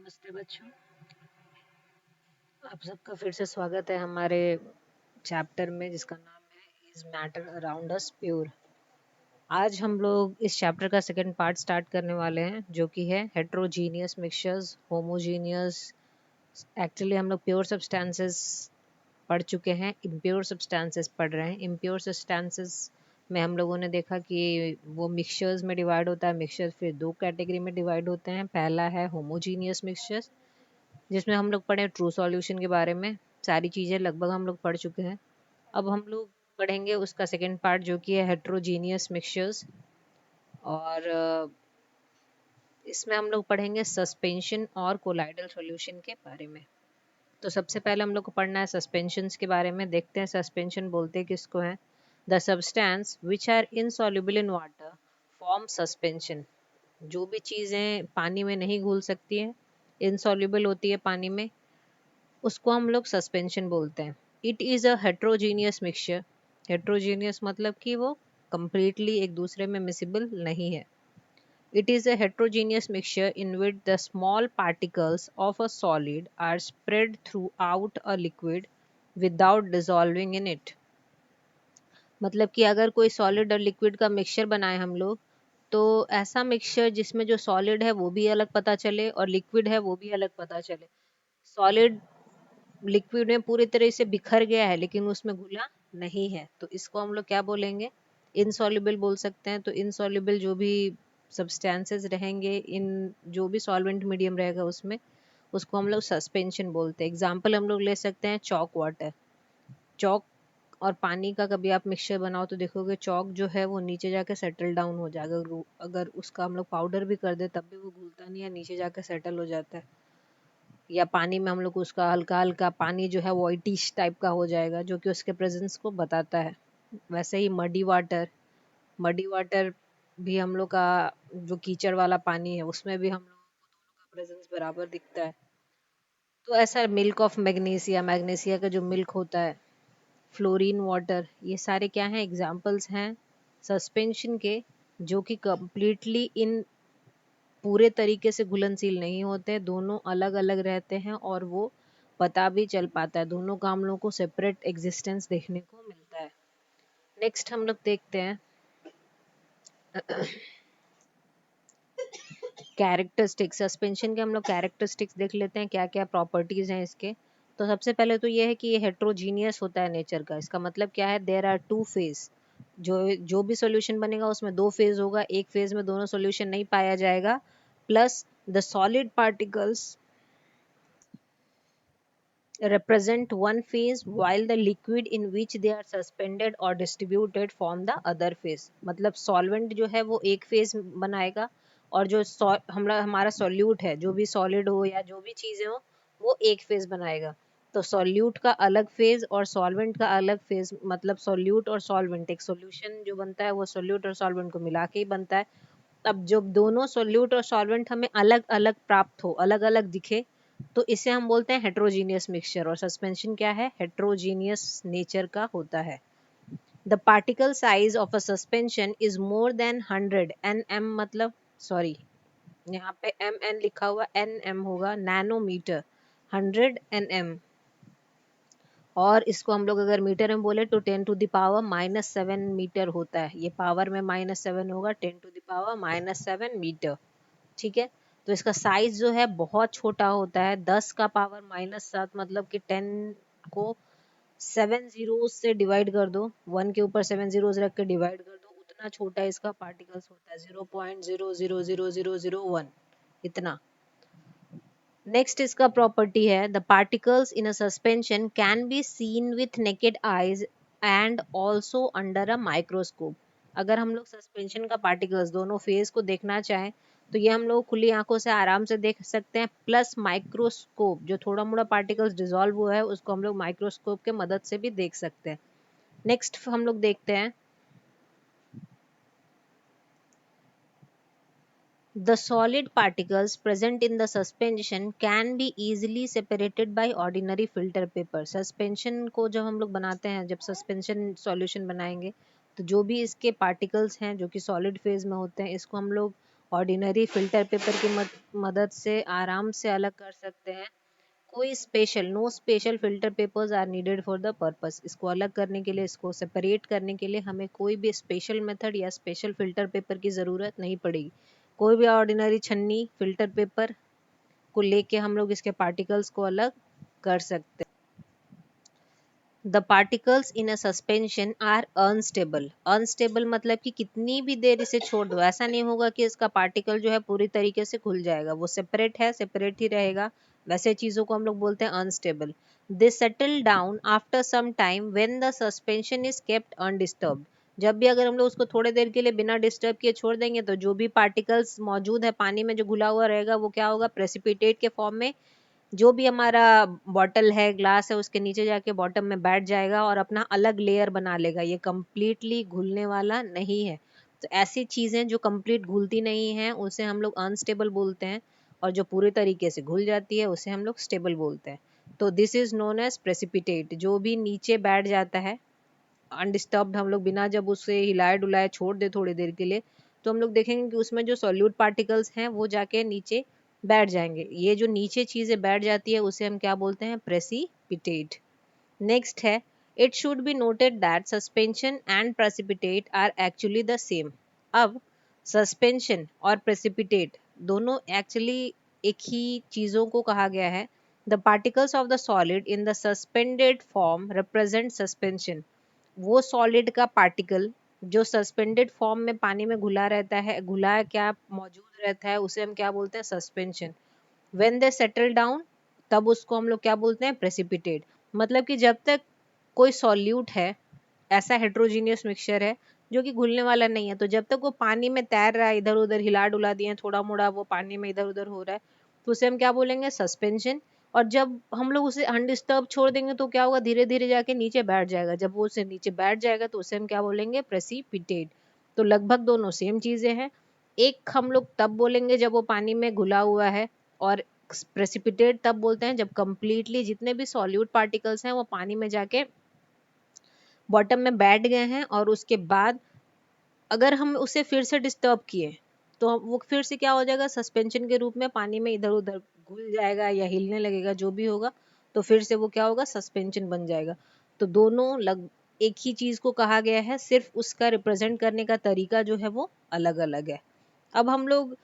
नमस्ते बच्चों, आप सबका फिर से स्वागत है हमारे चैप्टर में जिसका नाम है is matter around us pure. आज हम लोग इस चैप्टर का सेकंड पार्ट स्टार्ट करने वाले हैं जो कि है हेट्रोजीनियस मिक्सचर्स, होमोजीनियस। एक्चुअली हम लोग प्योर सब्सटेंसेस पढ़ चुके हैं, इम्प्योर सब्सटेंसेस पढ़ रहे हैं। इम्प्योर सब्सटेंसेस में हम लोगों ने देखा कि वो मिक्सचर्स में डिवाइड होता है। मिक्सचर्स फिर दो कैटेगरी में डिवाइड होते हैं। पहला है होमोजीनियस मिक्सचर्स जिसमें हम लोग पढ़े ट्रू सॉल्यूशन के बारे में। सारी चीज़ें लगभग हम लोग पढ़ चुके हैं। अब हम लोग पढ़ेंगे उसका सेकेंड पार्ट जो कि है हेट्रोजीनियस मिक्सचर्स। और इसमें हम लोग पढ़ेंगे सस्पेंशन और कोलाइडल सॉल्यूशन के बारे में। तो सबसे पहले हम लोग को पढ़ना है सस्पेंशंस के बारे में। देखते हैं सस्पेंशन बोलते किसको है। The substance which are insoluble in water form suspension. जो भी चीज़ें पानी में नहीं घुल सकती हैं, इनसॉल्युबल होती है पानी में, उसको हम लोग सस्पेंशन बोलते हैं। It is a heterogeneous mixture. Heterogeneous मतलब कि वो कंप्लीटली एक दूसरे में मिसिबल नहीं है। It is a heterogeneous mixture in which the small particles of a solid are spread throughout a liquid without dissolving in it. मतलब कि अगर कोई सॉलिड और लिक्विड का मिक्सचर बनाए हम लोग, तो ऐसा मिक्सचर जिसमें जो सॉलिड है वो भी अलग पता चले और लिक्विड है वो भी अलग पता चले। सॉलिड लिक्विड में पूरी तरह से बिखर गया है लेकिन उसमें घुला नहीं है, तो इसको हम लोग क्या बोलेंगे, इनसॉल्युबल बोल सकते हैं। तो इनसॉल्युबल जो भी सब्सटेंसेस रहेंगे, इन जो भी सॉल्वेंट मीडियम रहेगा उसमें, उसको हम लोग सस्पेंशन बोलते हैं। एग्जाम्पल हम लोग ले सकते हैं चॉक वाटर। चॉक और पानी का कभी आप मिक्सचर बनाओ तो देखोगे चॉक जो है वो नीचे जाके सेटल डाउन हो जाएगा। अगर उसका हम लोग पाउडर भी कर दे तब भी वो घुलता नहीं है, नीचे जाके सेटल हो जाता है। या पानी में हम लोग उसका हल्का हल्का पानी जो है वाइटिश टाइप का हो जाएगा, जो कि उसके प्रेजेंस को बताता है। वैसे ही मडी वाटर भी हम लोग का जो कीचड़ वाला पानी है उसमें भी हम लोगों को दोनों का प्रेजेंस बराबर दिखता है। तो ऐसा मिल्क ऑफ मैग्नीसिया, मैग्नीसिया का जो मिल्क होता है, फ्लोरीन वाटर, ये सारे क्या हैं, एग्जाम्पल्स हैं सस्पेंशन के, जो कि कम्प्लीटली इन पूरे तरीके से घुलनशील नहीं होते, दोनों अलग अलग रहते हैं और वो पता भी चल पाता है। दोनों का हम लोग को सेपरेट एग्जिस्टेंस देखने को मिलता है। नेक्स्ट हम लोग देखते हैं कैरेक्टरिस्टिक्स। सस्पेंशन के हम लोग कैरेक्टरिस्टिक्स देख लेते हैं, क्या क्या प्रॉपर्टीज हैं इसके। तो सबसे पहले तो ये है कि ये हेट्रोजीनियस होता है नेचर का। इसका मतलब क्या है, देयर आर टू फेज। जो भी सॉल्यूशन बनेगा उसमें दो फेज होगा, एक फेज में दोनों सॉल्यूशन नहीं पाया जाएगा। Plus the solid particles represent one phase while the liquid in which they are suspended or distributed form the other phase। मतलब solvent जो है वो एक phase बनाएगा और जो हमारा solute है, जो भी solid हो या जो भी चीज़ें हो, वो एक phase बनाएगा। तो solute का अलग phase और solvent का अलग phase, मतलब solute और solvent, एक solution जो बनता है वो solute और solvent को मिला के ही बनता है। अब जब दोनों solute और solvent हमें अलग अलग प्राप्त हो, अलग अलग दिखे, तो इसे हम बोलते हैं हेट्रोजीनियस मिक्सचर। और सस्पेंशन क्या है, हेट्रोजीनियस नेचर का होता है। The particle size of a suspension is more than 100 nm, मतलब सॉरी यहाँ पे mn लिखा हुआ, nm होगा नैनोमीटर, 100 nm। और इसको हम लोग अगर मीटर में बोले तो 10⁻⁻7 मीटर होता है। ये पावर में -7 होगा, 10⁻⁻7 मीटर। ठीक है, तो इसका साइज जो है बहुत छोटा होता है। 10 का पावर -7 मतलब कि 10 को 7 जीरो से डिवाइड कर दो, 1 के ऊपर 7 जीरोस रख के डिवाइड कर दो, उतना छोटा इसका पार्टिकल्स होता है, 0.000001 इतना। नेक्स्ट इसका प्रॉपर्टी है, the particles in a suspension can be seen with naked eyes and also under a microscope. अगर हम लोग सस्पेंशन का पार्टिकल्स दोनों फेज को देखना चाहें तो ये हम लोग खुली आंखों से आराम से देख सकते हैं, प्लस माइक्रोस्कोप जो थोड़ा मोड़ा पार्टिकल्स डिसॉल्व हुआ है उसको हम लोग माइक्रोस्कोप के मदद से भी देख सकते हैं। नेक्स्ट हम लोग देखते हैं, the solid particles present in the suspension can be easily separated by ordinary filter paper। Suspension को जब हम लोग बनाते हैं, जब सस्पेंशन सॉल्यूशन बनाएंगे, तो जो भी इसके पार्टिकल्स हैं जो कि सॉलिड फेज में होते हैं, इसको हम लोग ऑर्डिनरी फिल्टर पेपर की मदद से आराम से अलग कर सकते हैं। कोई special no special filter papers are needed for the purpose. इसको अलग करने के लिए, इसको सेपरेट करने के लिए हमें कोई भी स्पेशल मेथड या स्पेशल फिल्टर पेपर की ज़रूरत नहीं पड़ेगी। कोई भी ऑर्डिनरी छन्नी फिल्टर पेपर को लेके हम लोग इसके पार्टिकल्स को अलग कर सकते हैं। The particles in a suspension are unstable. Unstable मतलब कि कितनी भी देर इसे छोड़ दो, ऐसा नहीं होगा कि इसका पार्टिकल जो है पूरी तरीके से खुल जाएगा, वो सेपरेट है, सेपरेट ही रहेगा। वैसे चीज़ों को हम लोग बोलते हैं unstable. They settle down after some time when the suspension is kept undisturbed. जब भी अगर हम लोग उसको थोड़े देर के लिए बिना डिस्टर्ब किए छोड़ देंगे तो जो भी पार्टिकल्स मौजूद है पानी में जो घुला हुआ रहेगा वो क्या होगा, प्रेसिपिटेट के फॉर्म में जो भी हमारा बॉटल है, ग्लास है, उसके नीचे जाके बॉटम में बैठ जाएगा और अपना अलग लेयर बना लेगा। ये कंप्लीटली घुलने वाला नहीं है। तो ऐसी चीज़ें जो कंप्लीट घुलती नहीं हैं उसे हम लोग अनस्टेबल बोलते हैं, और जो पूरे तरीके से घुल जाती है उसे हम लोग स्टेबल बोलते हैं। तो this is known as precipitate. जो भी नीचे बैठ जाता है अनडिस्टर्ब्ड, हम लोग बिना जब उसे हिलाए डुलाए छोड़ दे थोड़ी देर के लिए, तो हम लोग देखेंगे कि उसमें जो सॉल्यूट पार्टिकल्स हैं वो जाके नीचे बैठ जाएंगे। ये जो नीचे चीज़ें बैठ जाती है उसे हम क्या बोलते हैं, प्रेसिपिटेट। नेक्स्ट है, it should be noted that suspension and precipitate are actually the same. अब सस्पेंशन और प्रेसिपिटेट दोनों एक्चुअली एक ही चीज़ों को कहा गया है। The particles of the solid in the suspended form represent suspension. वो सॉलिड का पार्टिकल जो सस्पेंडेड फॉर्म में पानी में घुला रहता है, घुला क्या मौजूद रहता है, उसे हम क्या बोलते हैं, suspension. When they settle down, तब उसको हम लोग क्या बोलते हैं, प्रेसिपिटेट। मतलब कि जब तक कोई सॉल्यूट है, ऐसा हेट्रोजीनियस मिक्सचर है जो कि घुलने वाला नहीं है, तो जब तक वो पानी में तैर रहा है, इधर उधर हिला डुला दिए थोड़ा मोड़ा, वो पानी में इधर उधर हो रहा है, तो उसे हम क्या बोलेंगे, सस्पेंशन। और जब हम लोग उसे अनडिस्टर्ब छोड़ देंगे तो क्या होगा, धीरे धीरे जाके नीचे बैठ जाएगा। जब वो उसे नीचे बैठ जाएगा तो उसे हम क्या बोलेंगे, प्रेसिपिटेट। तो लगभग दोनों सेम चीजें हैं। एक हम लोग तब बोलेंगे जब वो पानी में घुला हुआ है, और प्रेसिपिटेट तब बोलते हैं जब कंप्लीटली जितने भी सॉल्यूट पार्टिकल्स हैं वो पानी में जाके बॉटम में बैठ गए हैं, और उसके बाद अगर हम उसे फिर से डिस्टर्ब किए तो वो फिर से क्या हो जाएगा, सस्पेंशन के रूप में पानी में इधर उधर घुल जाएगा या हिलने लगेगा, जो भी होगा, तो फिर से वो क्या होगा, सस्पेंशन बन जाएगा। तो दोनों एक ही चीज को कहा गया है, सिर्फ उसका रिप्रेजेंट करने का तरीका जो है वो अलग अलग है। अब हम लोग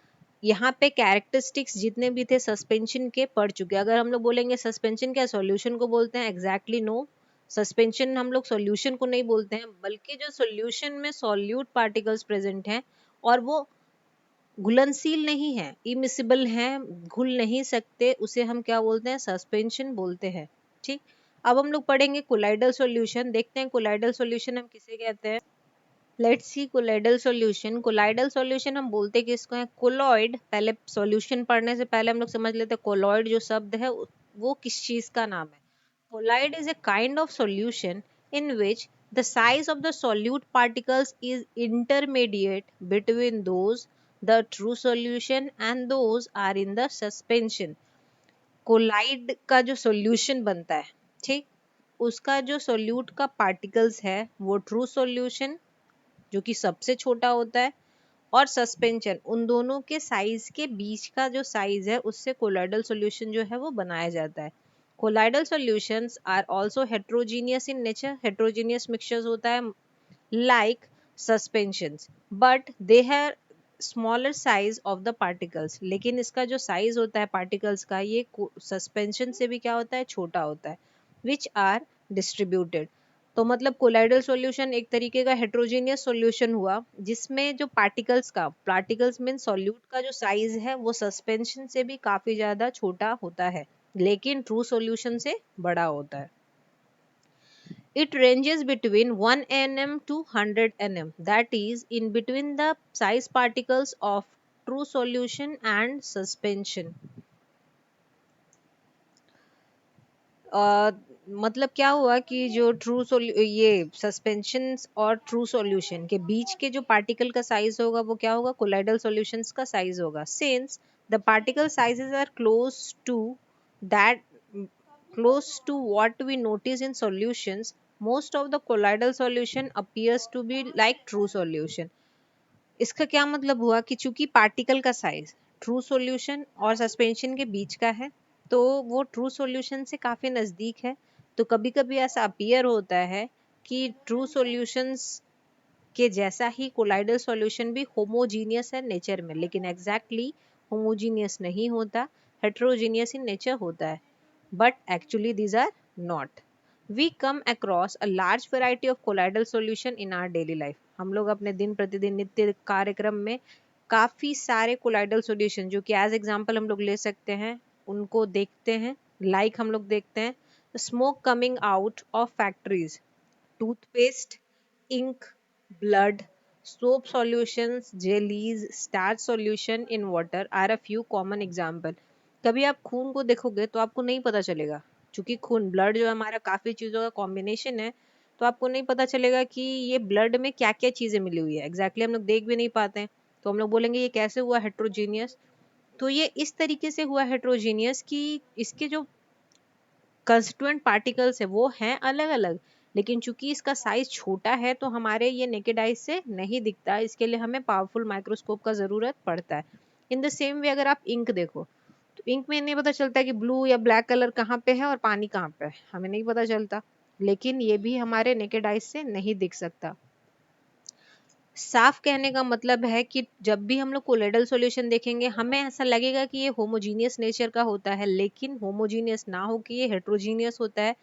यहाँ पे कैरेक्टरिस्टिक्स जितने भी थे सस्पेंशन के पढ़ चुके हैं। अगर हम लोग बोलेंगे सस्पेंशन क्या सॉल्यूशन को बोलते हैं, एग्जैक्टली नो। सस्पेंशन हम लोग सॉल्यूशन को नहीं बोलते हैं, बल्कि जो सॉल्यूशन में सॉल्यूट पार्टिकल्स प्रेजेंट हैं और वो घुलनशील नहीं है, इमिसिबल हैं, घुल नहीं सकते, उसे हम क्या बोलते हैं, सस्पेंशन बोलते हैं। ठीक। अब हम लोग पढ़ेंगे कोलाइडल सॉल्यूशन। देखते हैं कोलाइडल सॉल्यूशन हम किसे कहते हैं। Let's see colloidal solution. Colloidal solution हम बोलते किसको हैं, कोलॉइड। पहले सॉल्यूशन पढ़ने से पहले हम लोग समझ लेते हैं कोलॉइड जो शब्द है वो किस चीज का नाम है। Colloid is a kind of solution in which the size of the solute particles is intermediate between those the true solution and those are in the suspension. Colloid का जो सॉल्यूशन बनता है, ठीक, उसका जो सोल्यूट का पार्टिकल्स है वो ट्रू सॉल्यूशन जो कि सबसे छोटा होता है, और सस्पेंशन, उन दोनों के साइज के बीच का जो साइज है उससे कोलाइडल सॉल्यूशन जो है वो बनाया जाता है। Colloidal solutions are also heterogeneous in nature. Heterogeneous mixtures होता है like suspensions, but they have smaller size of the particles. लेकिन इसका जो साइज होता है पार्टिकल्स का ये सस्पेंशन से भी क्या होता है, छोटा होता है। Which are distributed. तो मतलब कोलाइडल सॉल्यूशन एक तरीके का हेट्रोजीनियस सॉल्यूशन हुआ जिसमें जो पार्टिकल्स मीन सॉल्यूट का जो साइज है वो सस्पेंशन से भी काफी ज्यादा छोटा होता है, लेकिन ट्रू सॉल्यूशन से बड़ा होता है। It ranges between 1 nm to 100 nm, that is in between the size particles of true solution and suspension. मतलब क्या हुआ कि जो ये सस्पेंशन और ट्रू सॉल्यूशन के बीच के जो पार्टिकल का साइज होगा वो क्या होगा, कोलाइडल सॉल्यूशंस का साइज होगा। Since the particle sizes are that close to what we notice in solutions, most of the colloidal solution appears to be like true solution. इसका क्या मतलब हुआ कि चूंकि पार्टिकल का साइज ट्रू सॉल्यूशन और सस्पेंशन के बीच का है, तो वो ट्रू सॉल्यूशन से काफी नजदीक है। तो कभी कभी ऐसा अपीयर होता है कि ट्रू सॉल्यूशंस के जैसा ही कोलाइडल सॉल्यूशन भी होमोजीनियस है नेचर में, लेकिन एग्जैक्टली होमोजीनियस नहीं होता, हेट्रोजीनियस इन नेचर होता है। But actually these are not. We come across a large variety of colloidal solution in our daily life. हम लोग अपने दिन प्रतिदिन नित्य कार्यक्रम में काफी सारे कोलाइडल सॉल्यूशन, जो कि एज एग्जांपल हम लोग ले सकते हैं, उनको देखते हैं। लाइक हम लोग देखते हैं smoke coming out of factories, toothpaste, ink, blood, soap solutions, jellies, starch solution in water are a few common example. कभी आप खून को देखोगे तो आपको नहीं पता चलेगा, क्योंकि खून ब्लड जो हमारा काफी चीजों का कॉम्बिनेशन है, तो आपको नहीं पता चलेगा कि ये ब्लड में क्या क्या चीजें मिली हुई है। एग्जैक्टली हम लोग देख भी नहीं पाते हैं, तो हम लोग बोलेंगे ये कैसे हुआ हेट्रोजीनियस। तो ये इस तरीके से हुआ हेट्रोजीनियस कि इसके जो कंस्टिट्यूएंट पार्टिकल्स है वो हैं अलग अलग, लेकिन चूंकि इसका साइज छोटा है तो हमारे ये नेकेड आइज से नहीं दिखता। इसके लिए हमें पावरफुल माइक्रोस्कोप का जरूरत पड़ता है। इन द सेम वे अगर आप इंक देखो, तो इंक में नहीं पता चलता कि ब्लू या ब्लैक कलर कहाँ पे है और पानी कहाँ पे है, हमें नहीं पता चलता, लेकिन ये भी हमारे नेकेड आइज से नहीं दिख सकता। साफ कहने का मतलब है कि जब भी हम लोग कोलोइडल सॉल्यूशन देखेंगे हमें ऐसा लगेगा कि ये होमोजीनियस नेचर का होता है, लेकिन होमोजीनियस ना हो कि ये हेट्रोजीनियस होता है।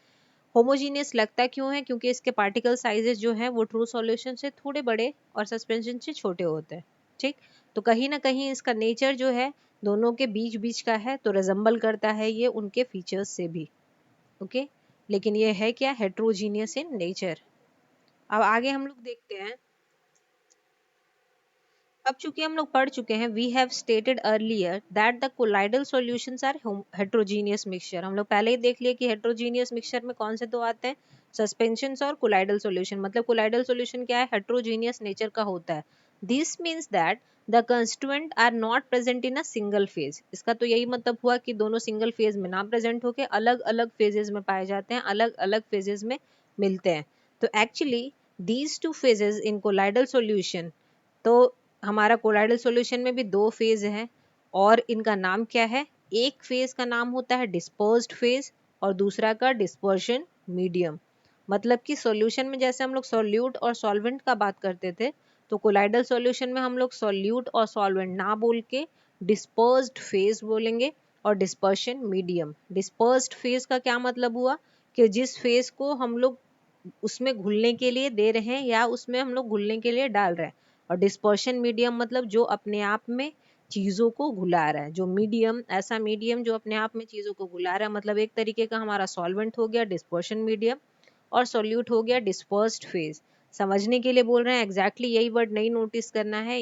होमोजीनियस लगता क्यों है? क्योंकि इसके पार्टिकल साइजेस जो है वो ट्रू सॉल्यूशन से थोड़े बड़े और सस्पेंशन से छोटे होते हैं। ठीक, तो कहीं ना कहीं इसका नेचर जो है दोनों के बीच बीच का है, तो रिजेंबल करता है ये उनके फीचर्स से भी। ओके, लेकिन ये है क्या? Heterogeneous in nature. अब आगे हम लोग देखते हैं। अब चूंकि हम लोग पढ़ चुके हैं, we have stated earlier that the colloidal solutions are heterogeneous mixture. हम लोग पहले ही देख लिए कि हेट्रोजीनियस मिक्सचर में कौन से दो आते हैं, सस्पेंशंस और कोलाइडल सॉल्यूशन। मतलब कोलाइडल सॉल्यूशन क्या है? हेट्रोजीनियस नेचर का होता है। This means that the constituent are not present in a single phase. इसका तो यही मतलब हुआ कि दोनों सिंगल फेज में ना प्रेजेंट होके अलग अलग फेजेस में पाए जाते हैं, अलग अलग फेजेस में मिलते हैं। तो actually these two phases in colloidal solution, तो हमारा कोलाइडल सॉल्यूशन में भी दो फेज है, और इनका नाम क्या है? एक फेज का नाम होता है डिस्पर्स्ड फेज और दूसरा का डिस्पर्शन मीडियम। मतलब कि सॉल्यूशन में जैसे हम लोग सॉल्यूट और सॉल्वेंट का बात करते थे, तो कोलाइडल सॉल्यूशन में हम लोग सॉल्यूट और सॉल्वेंट ना बोल के डिस्पर्स्ड फेज बोलेंगे और डिस्पर्शन मीडियम। डिस्पर्स्ड फेज का क्या मतलब हुआ कि जिस फेज को हम लोग उसमें घुलने के लिए दे रहे हैं या उसमें हम लोग घुलने के लिए डाल रहे हैं, और डिस्पर्शन मीडियम मतलब जो अपने आप में चीजों को घुला रहा है। जो मीडियम, ऐसा मीडियम जो अपने आप में चीजों को घुला रहा है, मतलब एक तरीके का हमारा सॉल्वेंट हो गया डिस्पर्शन मीडियम, और सॉल्यूट हो गया डिस्पर्स्ड फेज। समझने के लिए बोल रहे हैं, एग्जैक्टली यही वर्ड नहीं नोटिस करना है।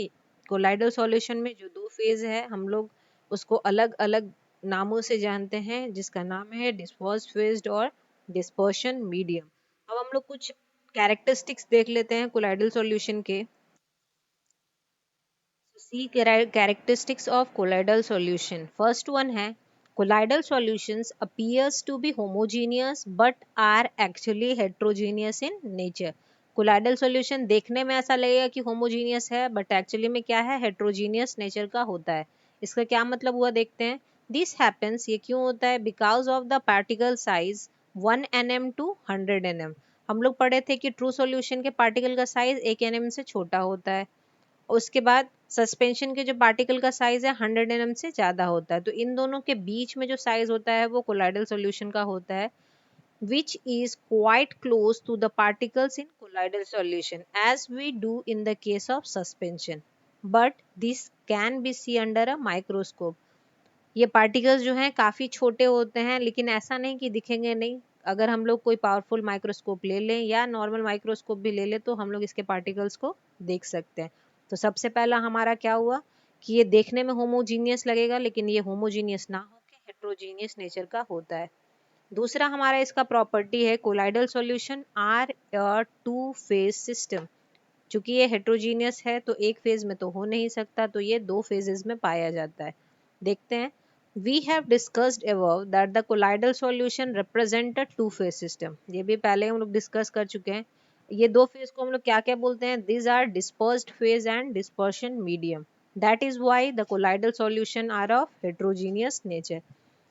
कोलाइडल सॉल्यूशन में जो दो फेज है हम लोग उसको अलग अलग नामों से जानते हैं, जिसका नाम है डिस्पर्स्ड फेज और डिस्पर्शन मीडियम। अब हम लोग कुछ कैरेक्टरिस्टिक्स देख लेते हैं कोलाइडल सॉल्यूशन के। See characteristics of colloidal solution. First one है, colloidal solutions appears to be homogeneous but are actually heterogeneous in nature. colloidal solution देखने में ऐसा लगेगा कि homogeneous है, but actually में क्या है? heterogeneous nature का होता है। इसका क्या मतलब हुआ देखते हैं। This happens, ये क्यों होता है? Because of the particle size 1 nm to 100 nm। हम लोग पढ़े थे कि ट्रू सॉल्यूशन के पार्टिकल का साइज 1 nm से छोटा होता है, उसके बाद सस्पेंशन के जो पार्टिकल का साइज है 100 nm से ज्यादा होता है। तो इन दोनों के बीच में जो साइज होता है वो कोलाइडल सॉल्यूशन का होता है, which is quite close to the particles in colloidal solution as we do in the case of suspension, but this can be seen under a microscope। ये पार्टिकल्स जो हैं काफी छोटे होते हैं, लेकिन ऐसा नहीं कि दिखेंगे नहीं। अगर हम लोग कोई पावरफुल माइक्रोस्कोप ले लें या नॉर्मल माइक्रोस्कोप भी ले लें तो हम लोग इसके पार्टिकल्स को देख सकते हैं। तो सबसे पहला हमारा क्या हुआ कि ये देखने में होमोजीनियस लगेगा, लेकिन ये होमोजीनियस ना हो के हेट्रोजीनियस नेचर का होता है। दूसरा हमारा इसका प्रॉपर्टी है, colloidal solution are a two phase system. चूंकि ये हेट्रोजीनियस है तो एक फेज में तो हो नहीं सकता, तो ये दो फेजेस में पाया जाता है। देखते हैं। We have discussed above that the colloidal solution represent a two-phase system। ये भी पहले हम लोग डिस्कस कर चुके हैं। ये दो फेज को हम लोग क्या क्या बोलते हैं? These are dispersed phase and dispersion medium. That is why the colloidal solution are of heterogeneous nature.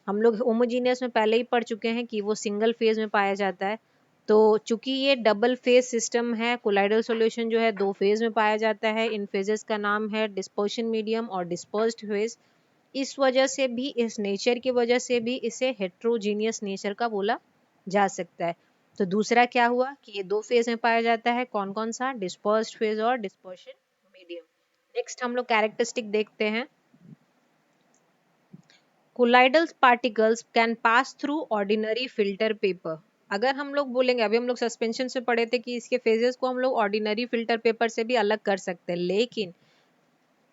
हम लोग होमोजीनियस में पहले ही पढ़ चुके हैं कि वो सिंगल फेज में पाया जाता है, तो चूंकि ये डबल फेज सिस्टम है, कोलाइडल सॉल्यूशन जो है दो फेज में पाया जाता है। इन फेजेस का नाम है डिस्पर्शन मीडियम और डिस्पर्स्ड फेज। इस वजह से भी, इस नेचर की वजह से भी इसे हेट्रोजीनियस नेचर का बोला जा सकता है। तो दूसरा क्या हुआ कि ये दो फेज में पाया जाता है, कौन कौन सा? डिस्पर्स्ड फेज और डिस्पर्शन मीडियम। नेक्स्ट हम लोग कैरेक्टरिस्टिक देखते हैं। Colloidal particles can pass through ordinary filter paper. अगर हम लोग बोलेंगे, अभी हम लोग सस्पेंशन से पढ़े थे कि इसके फेजेस को हम लोग ऑर्डिनरी फिल्टर पेपर से भी अलग कर सकते हैं, लेकिन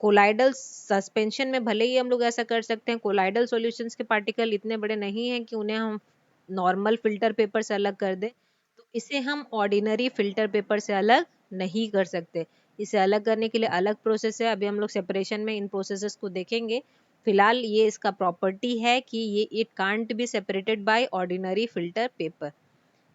कोलाइडल सस्पेंशन में भले ही हम लोग ऐसा कर सकते हैं, कोलाइडल सॉल्यूशंस के पार्टिकल इतने बड़े नहीं हैं कि उन्हें हम नॉर्मल फिल्टर पेपर से अलग कर दें, तो इसे हम ऑर्डिनरी फिल्टर पेपर से अलग नहीं कर सकते। इसे अलग करने के लिए अलग प्रोसेस है, अभी हम लोग सेपरेशन में इन प्रोसेसेस को देखेंगे। फिलहाल ये इसका प्रॉपर्टी है कि ये it can't be separated by ordinary filter paper.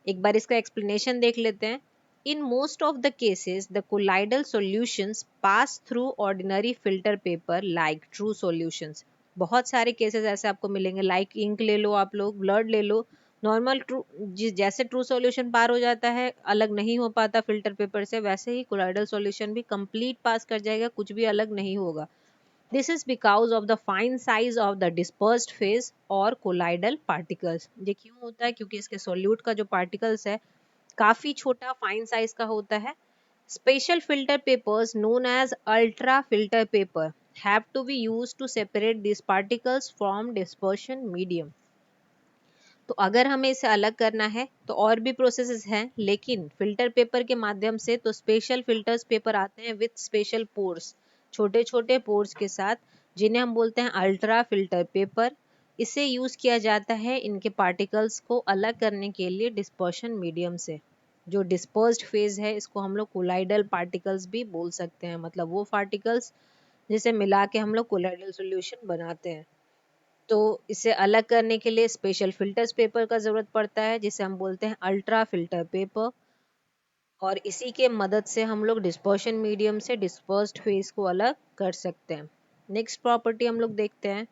एक बार इसका एक्सप्लेनेशन देख लेते हैं। In most of the cases, the colloidal solutions pass through ordinary filter paper like true solutions. बहुत सारे केसेस ऐसे आपको मिलेंगे, लाइक इंक ले लो, आप लोग ब्लड ले लो, नॉर्मल ट्रू जैसे ट्रू सॉल्यूशन पार हो जाता है, अलग नहीं हो पाता फिल्टर पेपर से, वैसे ही कोलाइडल सॉल्यूशन भी कंप्लीट पास कर जाएगा, कुछ भी अलग नहीं होगा। This is because of the fine size of the dispersed phase और colloidal particles। ये क्यों होता है? क्योंकि इसके सोल्यूट का जो पार्टिकल्स है काफी छोटा फाइन साइज का होता है। Special filter papers known as ultra filter paper have to be used to separate this particles from dispersion medium. तो अगर हमें इसे अलग करना है तो और भी प्रोसेसेस हैं, लेकिन फिल्टर पेपर के माध्यम से तो स्पेशल फिल्टर्स पेपर आते हैं विथ स्पेशल पोर्स, छोटे छोटे पोर्स के साथ, जिन्हें हम बोलते हैं अल्ट्रा फिल्टर पेपर। इसे यूज किया जाता है इनके पार्टिकल्स को अलग करने के लिए डिस्पर्शन मीडियम से। जो डिस्पर्स्ड फेज है इसको हम लोग कोलाइडल पार्टिकल्स भी बोल सकते हैं, मतलब वो पार्टिकल्स जिसे मिला के हम लोग कोलाइडल सॉल्यूशन बनाते हैं। तो इसे अलग करने के लिए स्पेशल फिल्टर्स पेपर का जरूरत पड़ता है, जिसे हम बोलते हैं अल्ट्रा फिल्टर पेपर, और इसी के मदद से हम लोग डिस्पर्शन मीडियम से डिस्पर्स्ड फेज को अलग कर सकते हैं। नेक्स्ट प्रॉपर्टी हम लोग देखते हैं।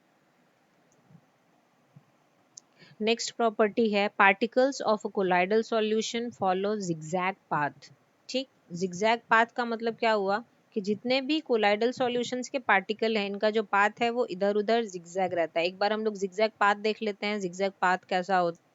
नेक्स्ट प्रॉपर्टी है particles of a colloidal solution follow zigzag path. ठीक, जिगजैग पाथ का मतलब क्या हुआ कि जितने भी कोलाइडल सॉल्यूशंस के पार्टिकल हैं, इनका जो पाथ है वो इधर उधर जिगजैग रहता है। एक बार हम लोग जिगजैग पाथ देख लेते हैं, जिगजैग पाथ कैसा होता है।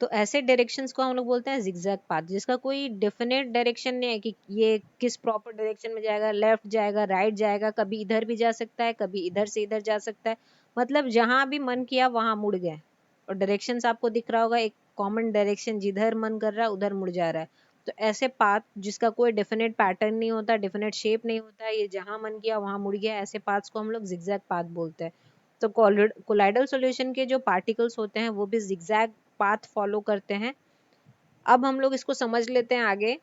तो ऐसे डायरेक्शंस को हम लोग बोलते हैं जिगजैग पाथ, जिसका कोई डेफिनेट डायरेक्शन नहीं है कि ये किस प्रॉपर डायरेक्शन में जाएगा, लेफ्ट जाएगा, राइट जाएगा, कभी इधर भी जा सकता है, कभी इधर से इधर जा सकता है, मतलब जहां भी मन किया वहां मुड़ गए। और डायरेक्शंस आपको दिख रहा होगा, एक कॉमन डायरेक्शन, जिधर मन कर रहा है उधर मुड़ जा रहा है। तो ऐसे पाथ जिसका कोई डेफिनेट पैटर्न नहीं होता, डेफिनेट शेप नहीं होता, ये जहां मन किया वहां मुड़ गया, ऐसे पाथ्स को हम लोग जिगजैग पाथ बोलते हैं। तो कोलाइडल सॉल्यूशन के जो पार्टिकल्स होते हैं वो भी जिगजैग पाथ फॉलो करते हैं। अब हम लोग इसको समझ लेते हैं आगे।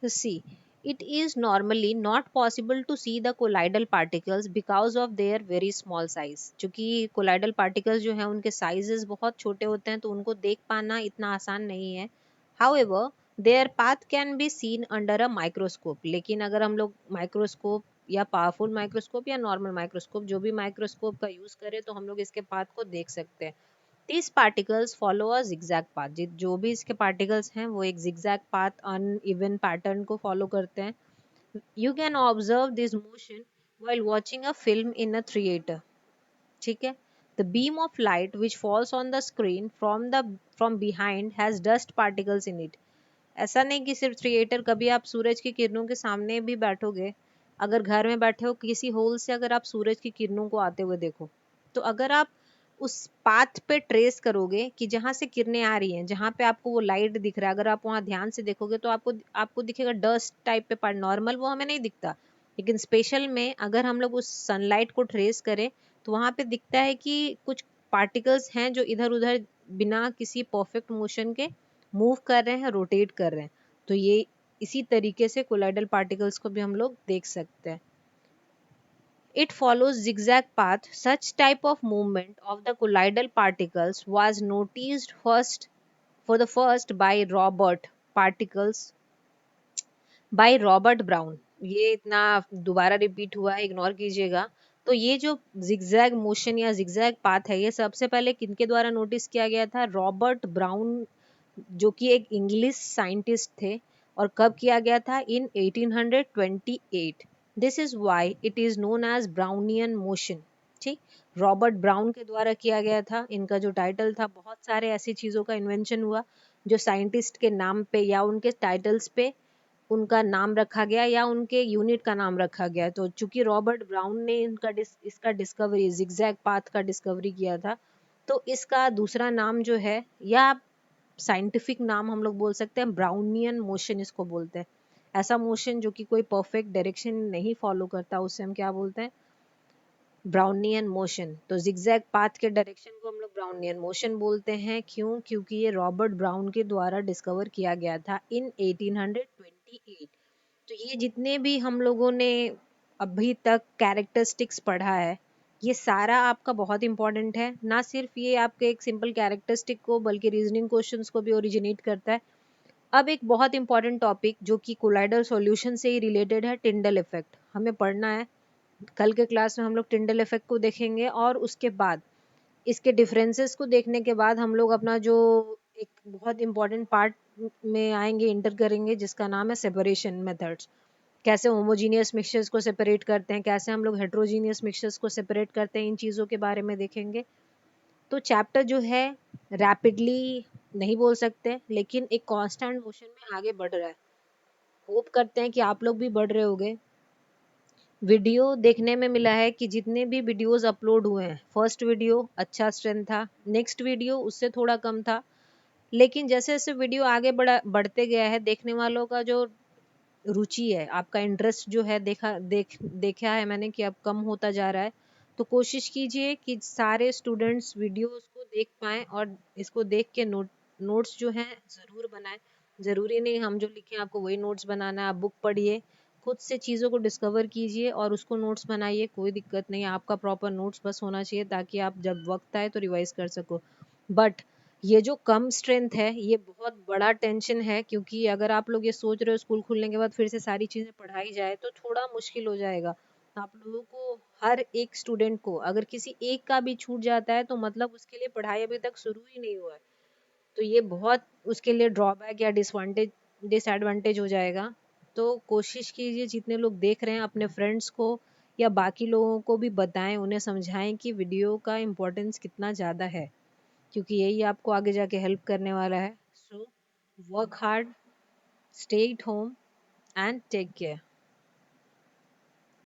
See, it is normally not possible to see the colloidal particles because of their very small size। क्योंकि colloidal particles जो है उनके sizes बहुत छोटे होते हैं, तो उनको देख पाना इतना आसान नहीं है। However, their path can be seen under a microscope। लेकिन अगर हम लोग माइक्रोस्कोप या पावरफुल माइक्रोस्कोप या नॉर्मल माइक्रोस्कोप, जो भी माइक्रोस्कोप का यूज करें, तो हम लोग इसके पाथ को देख सकते हैं। These particles follow a zigzag path। जो भी इसके particles हैं वो एक zigzag path, uneven pattern को follow करते हैं। You can observe this motion while watching a film in a theater। ठीक है। The beam of light which falls on the screen from behind has dust particles in it। ऐसा नहीं कि सिर्फ theatre, कभी आप सूरज की किरणों के सामने भी बैठोगे, अगर घर में बैठे हो किसी होल से अगर आप सूरज की किरणों को आते हुए देखो, तो अगर आप उस पाथ पे ट्रेस करोगे कि जहां से किरणें आ रही हैं, जहां पे आपको वो लाइट दिख रहा है, अगर आप वहां ध्यान से देखोगे तो आपको आपको दिखेगा डस्ट टाइप पे पार्ट। नॉर्मल वो हमें नहीं दिखता, लेकिन स्पेशल में अगर हम लोग उस सनलाइट को ट्रेस करें तो वहां पे दिखता है कि कुछ पार्टिकल्स हैं जो इधर उधर बिना किसी परफेक्ट मोशन के मूव कर रहे हैं, रोटेट कर रहे हैं। तो ये इसी तरीके से कोलाइडल पार्टिकल्स को भी हम लोग देख सकते हैं। It follows zigzag path। Such type of movement of the colloidal particles was noticed for the first by Robert। Particles by Robert brown. ये इतना दोबारा रिपीट हुआ है, इग्नोर कीजिएगा। तो ये जो जिगजैग मोशन या जिगजैग पाथ है, ये सबसे पहले किनके द्वारा नोटिस किया गया था? रॉबर्ट ब्राउन, जो कि एक इंग्लिश साइंटिस्ट थे। और कब किया गया था? In 1828। This is why it is known as Brownian motion. ठीक, रॉबर्ट ब्राउन के द्वारा किया गया था। इनका जो टाइटल था, बहुत सारे ऐसी चीजों का इन्वेंशन हुआ जो साइंटिस्ट के नाम पे या उनके टाइटल्स पे उनका नाम रखा गया या उनके यूनिट का नाम रखा गया। तो चूंकि रॉबर्ट ब्राउन ने इसका डिस्कवरी, जिगजैग पाथ का डिस्कवरी किया था, तो इसका दूसरा नाम जो है, या साइंटिफिक नाम हम लोग बोल सकते हैं, ब्राउनियन मोशन इसको बोलते हैं। ऐसा मोशन जो कि कोई परफेक्ट डायरेक्शन नहीं फॉलो करता, उससे हम क्या बोलते हैं? Brownian motion. तो जिगजैग पाथ के डायरेक्शन को हम लोग ब्राउनियन मोशन बोलते हैं। क्यों? क्योंकि ये रॉबर्ट ब्राउन के द्वारा डिस्कवर किया गया था इन 1828। तो ये जितने भी हम लोगों ने अभी तक कैरेक्टरिस्टिक्स पढ़ा है, ये सारा आपका बहुत इंपॉर्टेंट है। ना सिर्फ ये आपके एक सिंपल कैरेक्टरिस्टिक को, बल्कि रीजनिंग क्वेश्चंस को भी ओरिजिनेट करता है। अब एक बहुत इंपॉर्टेंट टॉपिक जो कि कोलाइडल सॉल्यूशन से ही रिलेटेड है, टिंडल इफेक्ट, हमें पढ़ना है। कल के क्लास में हम लोग टिंडल इफेक्ट को देखेंगे, और उसके बाद इसके डिफरेंसेस को देखने के बाद हम लोग अपना जो एक बहुत इंपॉर्टेंट पार्ट में आएंगे, इंटर करेंगे, जिसका नाम है सेपरेशन मेथड्स। कैसे होमोजीनियस मिक्सचर्स को सेपरेट करते हैं, कैसे हम लोग हेट्रोजीनियस मिक्सचर्स को सेपरेट करते हैं, इन चीज़ों के बारे में देखेंगे। तो चैप्टर जो है रैपिडली नहीं बोल सकते, लेकिन एक कांस्टेंट मोशन में आगे बढ़ रहा है। होप करते हैं कि आप लोग भी बढ़ रहे होगे। वीडियो देखने में मिला है कि जितने भी वीडियोस अपलोड हुए हैं, फर्स्ट वीडियो अच्छा स्ट्रेंथ था, नेक्स्ट वीडियो उससे थोड़ा कम था, लेकिन जैसे जैसे वीडियो आगे बढ़ते गया है, देखने वालों का जो रुचि है, आपका इंटरेस्ट जो है, देखा है मैंने कि अब कम होता जा रहा है। तो कोशिश कीजिए कि सारे स्टूडेंट्स वीडियोस को देख पाएं, और इसको देख के नोट्स जो हैं ज़रूर बनाएं। ज़रूरी नहीं हम जो लिखें आपको वही नोट्स बनाना है। आप बुक पढ़िए, खुद से चीज़ों को डिस्कवर कीजिए और उसको नोट्स बनाइए। कोई दिक्कत नहीं, आपका प्रॉपर नोट्स बस होना चाहिए, ताकि आप जब वक्त आए तो रिवाइज कर सको। बट ये जो कम स्ट्रेंथ है, ये बहुत बड़ा टेंशन है, क्योंकि अगर आप लोग ये सोच रहे हो स्कूल खुलने के बाद फिर से सारी चीज़ें पढ़ाई जाए, तो थोड़ा मुश्किल हो जाएगा। आप लोगों को, हर एक स्टूडेंट को, अगर किसी एक का भी छूट जाता है, तो मतलब उसके लिए पढ़ाई अभी तक शुरू ही नहीं हुआ है। तो ये बहुत उसके लिए ड्रॉबैक या डिसएडवांटेज हो जाएगा। तो कोशिश कीजिए, जितने लोग देख रहे हैं, अपने फ्रेंड्स को या बाकी लोगों को भी बताएं, उन्हें समझाएं कि वीडियो का इम्पोर्टेंस कितना ज़्यादा है, क्योंकि यही आपको आगे जाके हेल्प करने वाला है। So work hard, stay at home and take care.